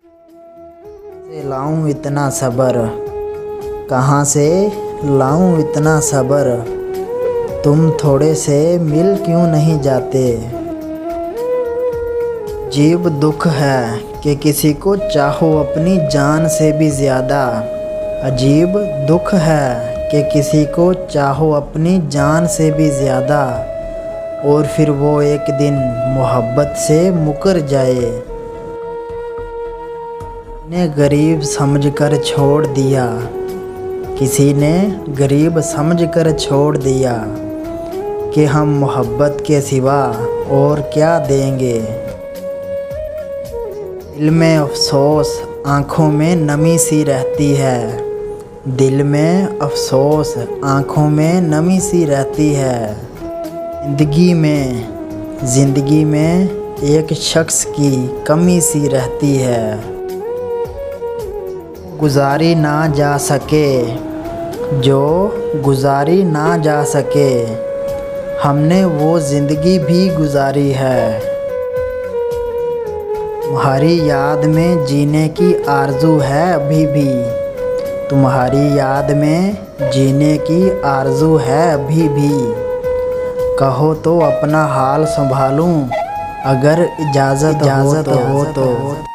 से लाऊं इतना सब्र, कहाँ से लाऊं इतना सब्र, तुम थोड़े से मिल क्यों नहीं जाते। अजीब दुख है कि किसी को चाहो अपनी जान से भी ज़्यादा। अजीब दुख है कि किसी को चाहो अपनी जान से भी ज़्यादा, और फिर वो एक दिन मोहब्बत से मुकर जाए। ने गरीब समझकर छोड़ दिया, किसी ने गरीब समझकर छोड़ दिया, कि हम मोहब्बत के सिवा और क्या देंगे। दिल में अफसोस आँखों में नमी सी रहती है, दिल में अफसोस आँखों में नमी सी रहती है। ज़िंदगी में एक शख्स की कमी सी रहती है। गुजारी ना जा सके जो गुजारी ना जा सके, हमने वो ज़िंदगी भी गुजारी है। तुम्हारी याद में जीने की आरज़ू है अभी भी, तुम्हारी याद में जीने की आरज़ू है अभी भी। कहो तो अपना हाल संभालूं, अगर इजाज़त हो तो।